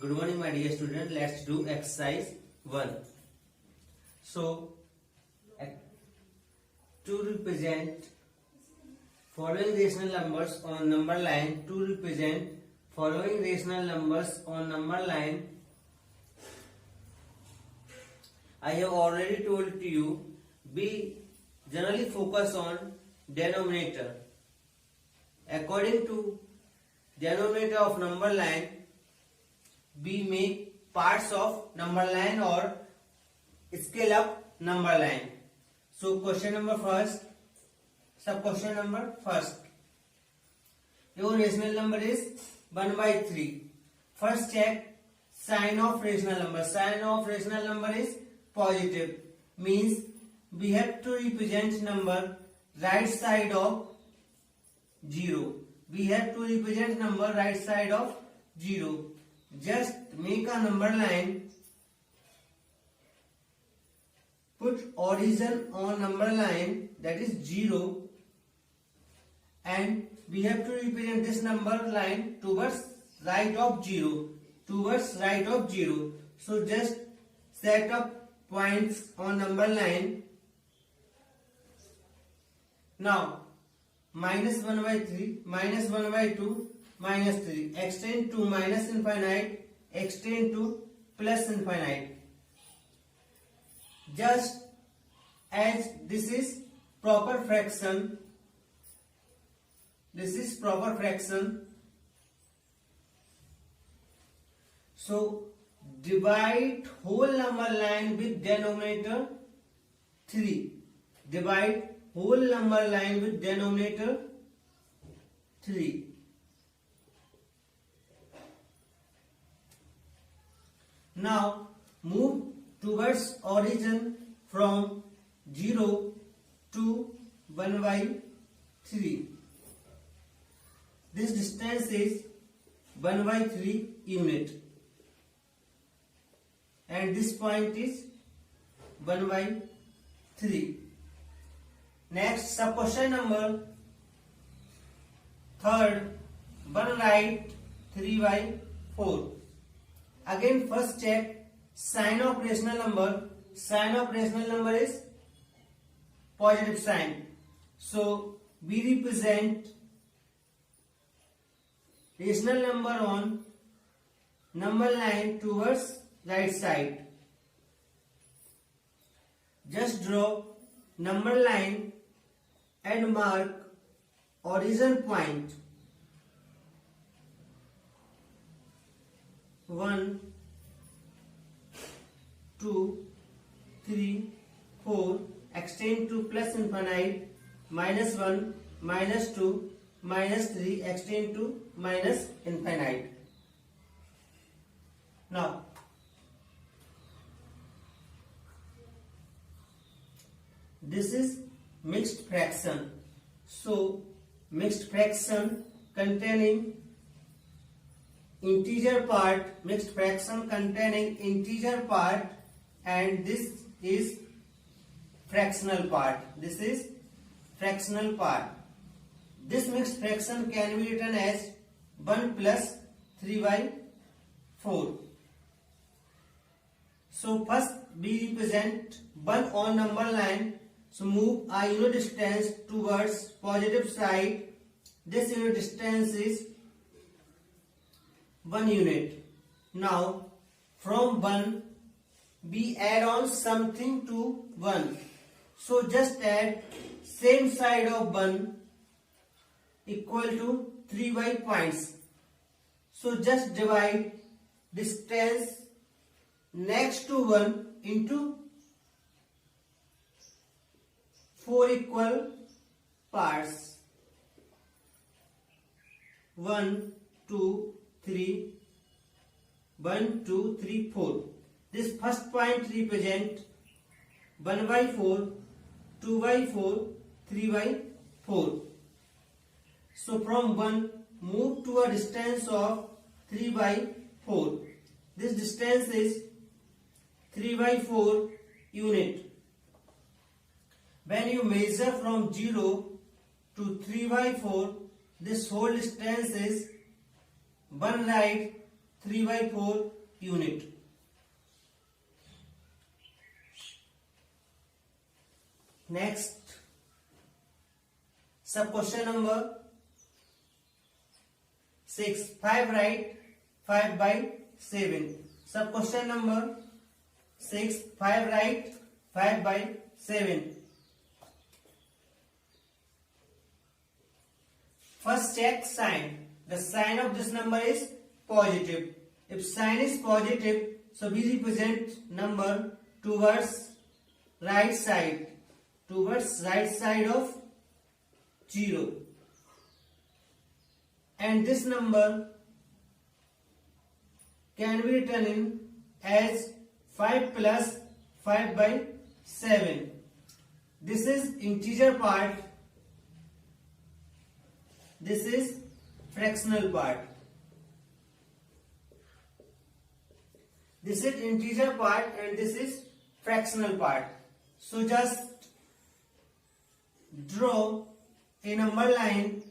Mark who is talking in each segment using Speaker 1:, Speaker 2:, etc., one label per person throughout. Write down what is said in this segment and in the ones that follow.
Speaker 1: Good morning, my dear student. Let's do exercise 1. So, to represent following rational numbers on number line, to represent following rational numbers on number line, I have already told to you, we generally focus on denominator. According to denominator of number line, we make parts of number line or scale up number line. So question number first, sub question number first. Your rational number is 1 by 3. First check sign of rational number. Sign of rational number is positive. Means we have to represent number right side of 0. We have to represent number right side of 0. Just make a number line, put origin on number line, that is 0, and we have to represent this number line towards right of 0, towards right of 0. So just set up points on number line. Now minus 1 by 3, minus 1 by 2, minus 3, extend to minus infinite, extend to plus infinite. Just as this is proper fraction, this is proper fraction, so divide whole number line with denominator 3. Divide whole number line with denominator 3. Now move towards origin from 0 to 1 by 3. This distance is 1 by 3 unit, and this point is 1 by 3. Next, sub question number third, 1 right, 3 by 4. Again first check sign of rational number. Sign of rational number is positive sign. So we represent rational number on number line towards right side. Just draw number line and mark origin point. 1, 2, 3, 4, extend to plus infinite, minus 1, minus 2, minus 3, extend to minus infinite. Now this is mixed fraction. So mixed fraction containing integer part, mixed fraction containing integer part, and this is fractional part. This is fractional part. This mixed fraction can be written as 1 plus 3 by 4. So first we represent 1 on number line. So move a unit distance towards positive side. This unit distance is 1 unit. Now from 1 we add on something to 1. So just add same side of 1 equal to 3 by points. So just divide distance next to 1 into 4 equal parts. 1, 2, 3, 1, 2, 3, 4. This first point represent 1 by 4, 2 by 4, 3 by 4. So from 1 move to a distance of 3 by 4. This distance is 3 by 4 unit. When you measure from 0 to 3 by 4, this whole distance is 1 right, 3/4 unit. Next, sub question number 6. 5 right, 5/7. Sub question number 6. 5 right, 5/7. First check sign. The sign of this number is positive. If sign is positive, so we represent number towards right side. Towards right side of 0. And this number can be written in as 5 plus 5/7. This is integer part. This is fractional part. This is integer part and this is fractional part. So just draw a number line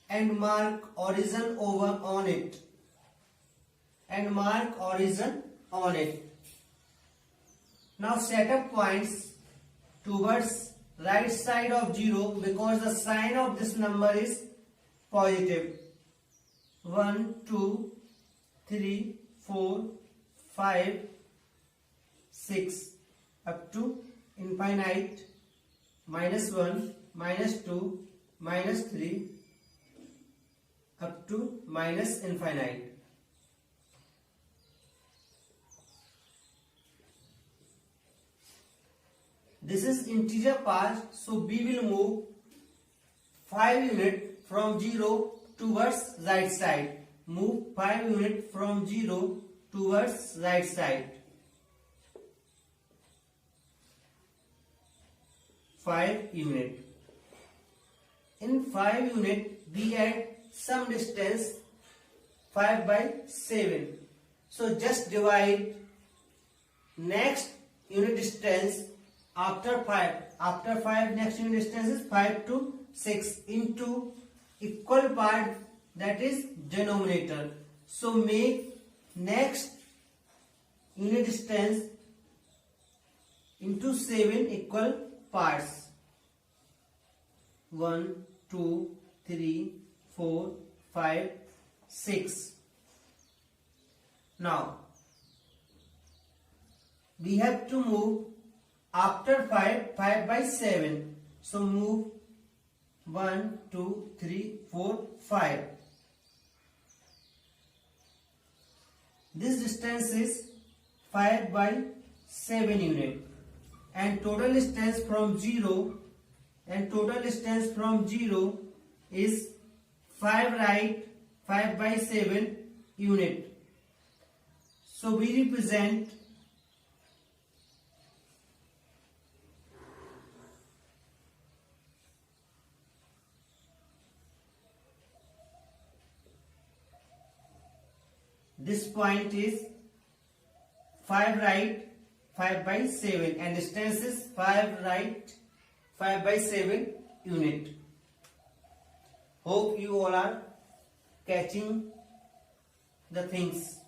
Speaker 1: and mark origin over on it. And mark origin on it. Now set up points towards right side of 0 because the sign of this number is positive. 1, 2, 3, 4, 5, 6 up to infinite. -1, -2, -3 up to -infinite. This is integer part, so we will move 5 unit from 0 towards right side. Move 5 unit from 0 towards right side. 5 unit. In 5 unit, we add some distance 5/7. So just divide next unit distance after 5. After 5, next unit distance is 5 to 6 into equal part, that is denominator. So make next unit distance into 7 equal parts. 1, 2, 3, 4, 5, 6. Now we have to move after 5/7. So move 1, 2, 3, 4, 5. This distance is 5/7 unit. And total distance from 0 is 5 right, 5/7 unit. So we represent this point is 5 right, 5/7 and distance is 5 right, 5/7 unit. Hope you all are catching the things.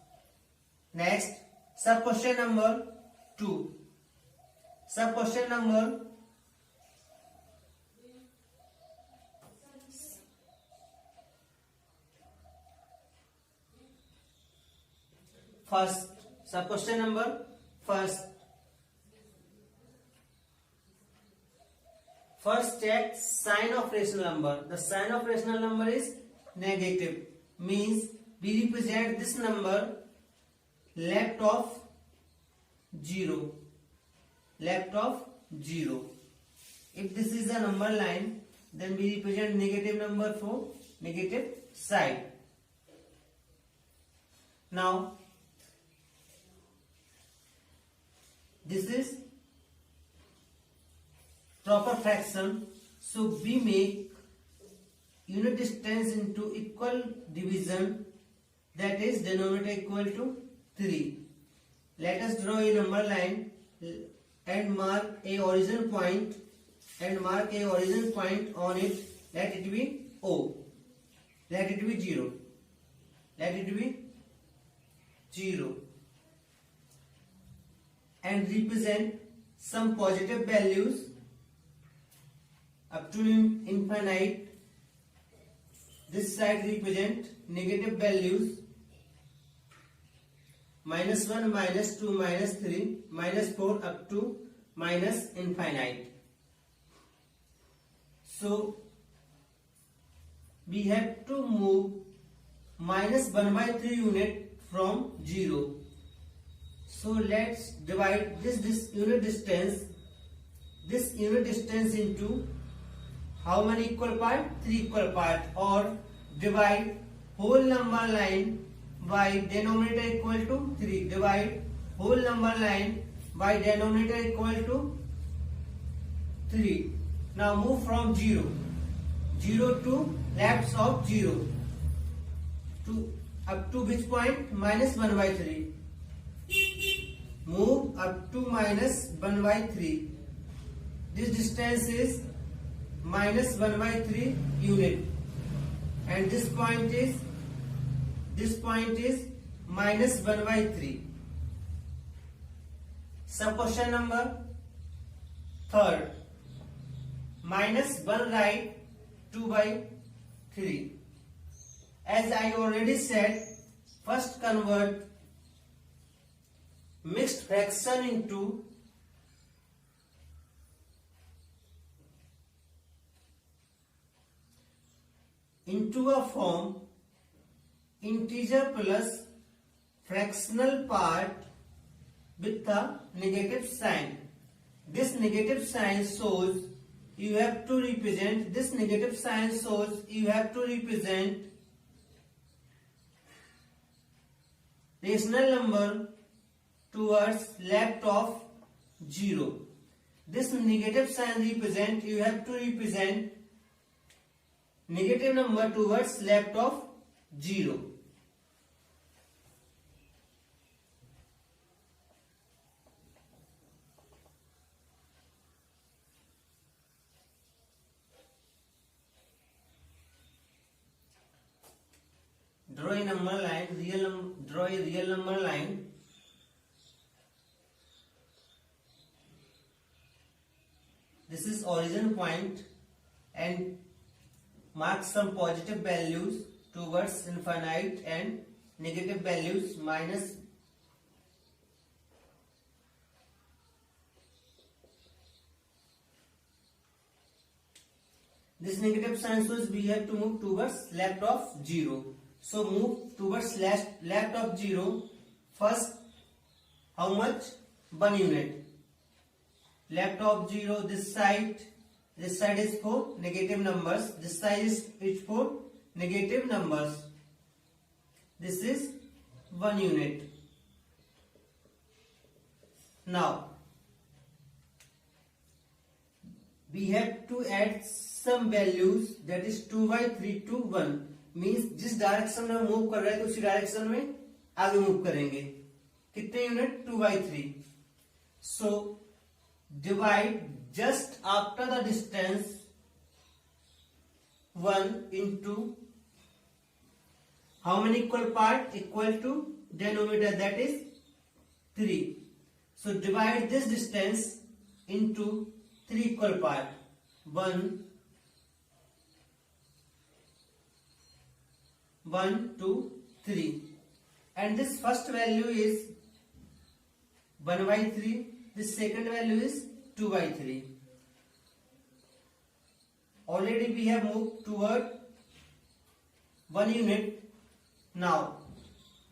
Speaker 1: Next, sub question number 2. Sub question number first. Sub question number first. First check sign of rational number. The sign of rational number is negative. Means we represent this number left of 0. Left of 0. If this is a number line, then we represent negative number for negative side. Now this is proper fraction, so we make unit distance into equal division, that is denominator equal to 3. Let us draw a number line and mark a origin point on it. Let it be O. Let it be 0. Let it be 0 and represent some positive values up to infinite. This side represent negative values -1, -2, -3, -4 up to minus infinite. So we have to move -1/3 unit from 0. So let's divide this unit distance into how many equal part? 3 equal part, or divide whole number line by denominator equal to 3. Divide whole number line by denominator equal to 3. Now move from 0 to left of 0 to up to which point? -1/3. Move up to -1/3. This distance is -1/3 unit, and this point is -1/3. Sub question number 3rd. -1 right, 2/3. As I already said, first convert mixed fraction into a form integer plus fractional part with a negative sign. This negative sign shows you have to represent rational number towards left of 0. This negative sign represent you have to represent negative number towards left of 0. Draw a number line, draw a real number line. This is origin point, and mark some positive values towards infinite and negative values minus. This negative sign shows we have to move towards left of 0. So move towards left of 0. First, how much? 1 unit. Left of 0, this side is for negative numbers. This side is for negative numbers. This is 1 unit. Now, we have to add some values, that is 2/3 to 1. Means जिस direction में move कर रहे हैं तो उसी direction में आगे move करेंगे. कितने unit? 2/3. So divide just after the distance 1 into how many equal part? Equal to denominator, that is 3. So divide this distance into 3 equal part. 1, 2, 3, and this first value is 1/3. This second value is 2/3. Already we have moved toward 1 unit. Now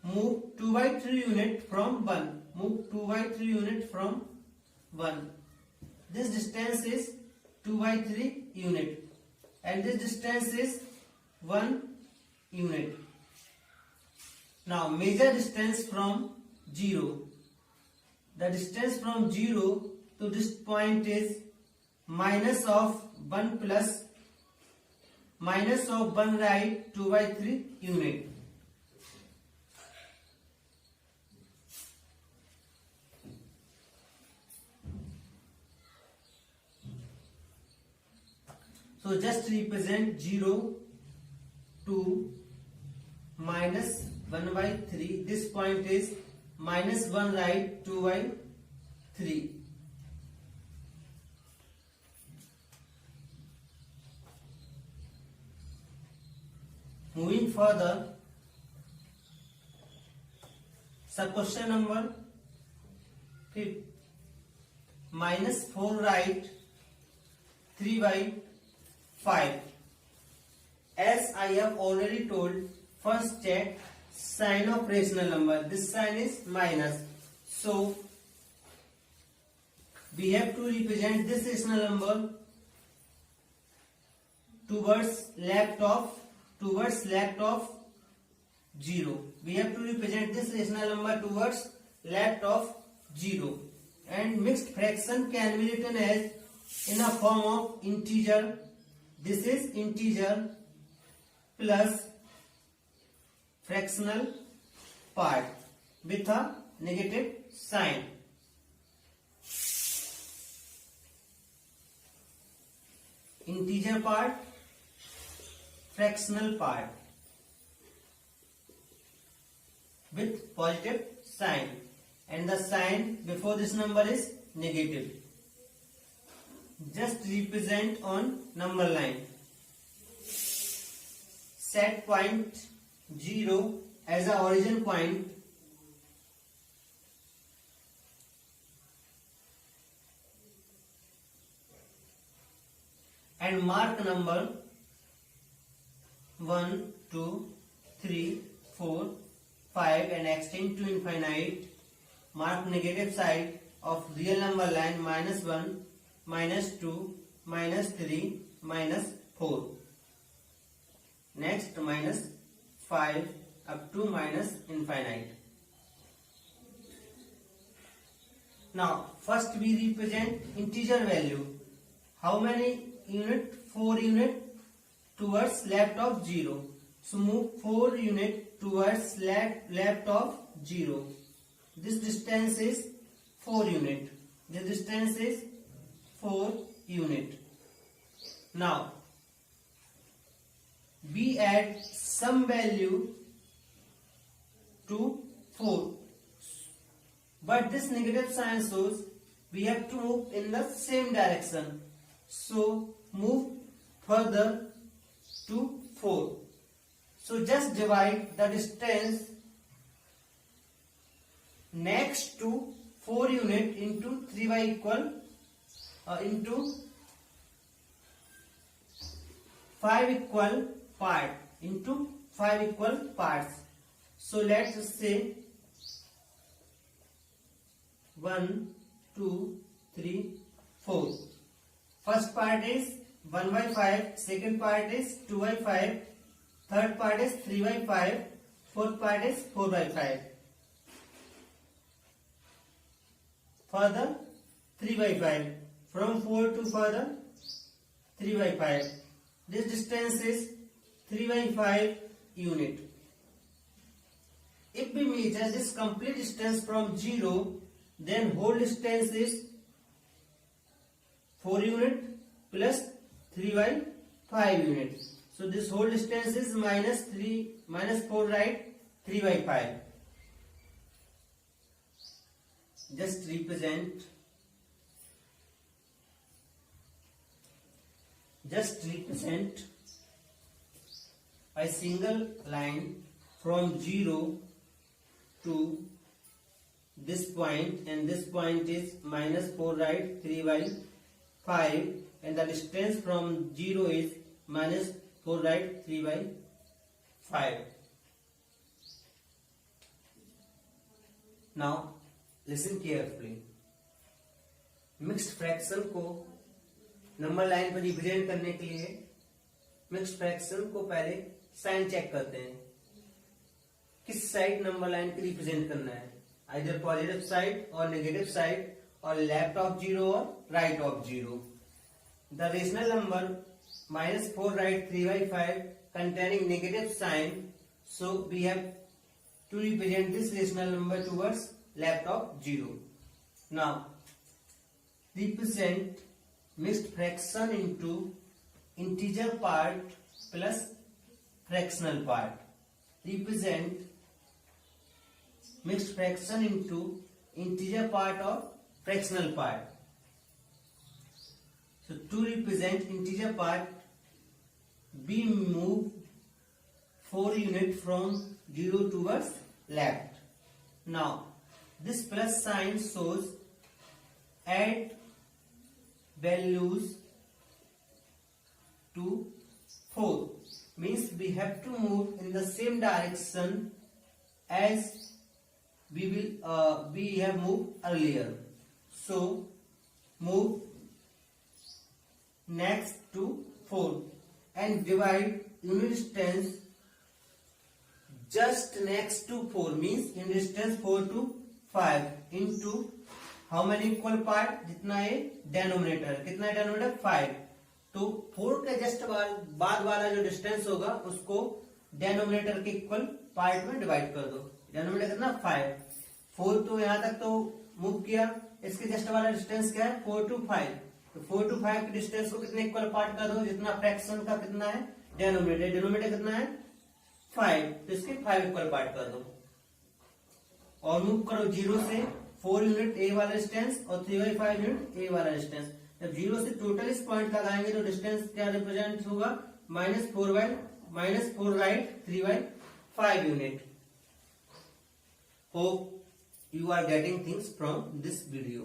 Speaker 1: move 2/3 unit from 1. Move 2/3 unit from 1. This distance is 2/3 unit, and this distance is 1 unit. Now measure distance from 0. The distance from 0 to this point is minus of 1 plus minus of 1 right, 2/3 unit. So just represent 0 to minus 1 by 3. This point is minus 1 right, 2 by 3. Moving further, sub question number 5. Minus 4 right, 3 by 5. As I have already told, first check sign of rational number. This sign is minus. So, we have to represent this rational number towards left of 0. We have to represent this rational number towards left of 0. And mixed fraction can be written as in a form of integer. This is integer plus fractional part with a negative sign. Integer part, fractional part with positive sign, and the sign before this number is negative. Just represent on number line. Set point 0 as a origin point. And mark number 1, 2, 3, 4, 5 and extend to infinite. Mark negative side of real number line minus 1, minus 2, minus 3, minus 4. Next minus 5 up to minus infinite. Now first we represent integer value. How many unit? 4 unit towards left of 0. So move 4 unit towards left of 0. This distance is 4 unit. This distance is 4 unit. Now we add some value to 4, but this negative sign shows we have to move in the same direction. So move further to 4. So just divide the distance next to 4 unit into 3 by equal into 5 equal part into 5 equal parts. So let's say 1, 2, 3, 4. First part is 1 by 5, second part is 2 by 5, third part is 3 by 5, fourth part is 4 by 5. Further 3 by 5. From 4 to further 3 by 5. This distance is 3 by 5 unit. If we measure this complete distance from 0, then whole distance is 4 unit plus 3 by 5 units. So this whole distance is minus 4 right, 3 by 5. Just represent a single line from 0 to this point, and this point is minus 4 right, 3 by 5, and the distance from 0 is minus 4 right, 3 by 5. Now listen carefully. Mixed fraction को number line पर represent करने के लिए mixed fraction को पहले sign check करते हैं. किस साइड नंबर लाइन को रिप्रेजेंट करना है, आइदर पॉजिटिव साइड और नेगेटिव साइड, और लेफ्ट ऑफ 0 और right of 0. The rational number minus 4 right, 3 by 5 containing negative sign, so we have to represent this rational number towards left of 0. Now represent mixed fraction into integer part plus fractional part. Represent mixed fraction into integer part or fractional part. So to represent integer part, we move 4 units from 0 towards left. Now this plus sign shows add values to 4, means we have to move in the same direction as we have moved earlier. So move next to 4 and divide unit distance just next to 4, means unit distance 4 to 5 into how many equal part, जितना है denominator, कितना है denominator 5, तो 4 के just बाद वाला जो distance होगा उसको डेनोमिनेटर के इक्वल पार्ट में डिवाइड कर दो. डेनोमिनेटर कितना 5, 4 तो यहां तक तो मूव किया, इसके जस्ट वाला डिस्टेंस क्या है 4 to 5, तो 4 to 5 के डिस्टेंस को कितने इक्वल पार्ट कर दो, जितना फ्रैक्शन का कितना है डेनोमिनेटर, डेनोमिनेटर कितना है 5, तो इसके 5 इक्वल पार्ट कर दो और मूव करो 0 से 4 यूनिट ए वाला डिस्टेंस और 3/5 यूनिट ए वाला डिस्टेंस. जब 0 से टोटल इस पॉइंट तक आएंगे तो डिस्टेंस क्या रिप्रेजेंट होगा -4 right 3/5 unit. Hope you are getting things from this video.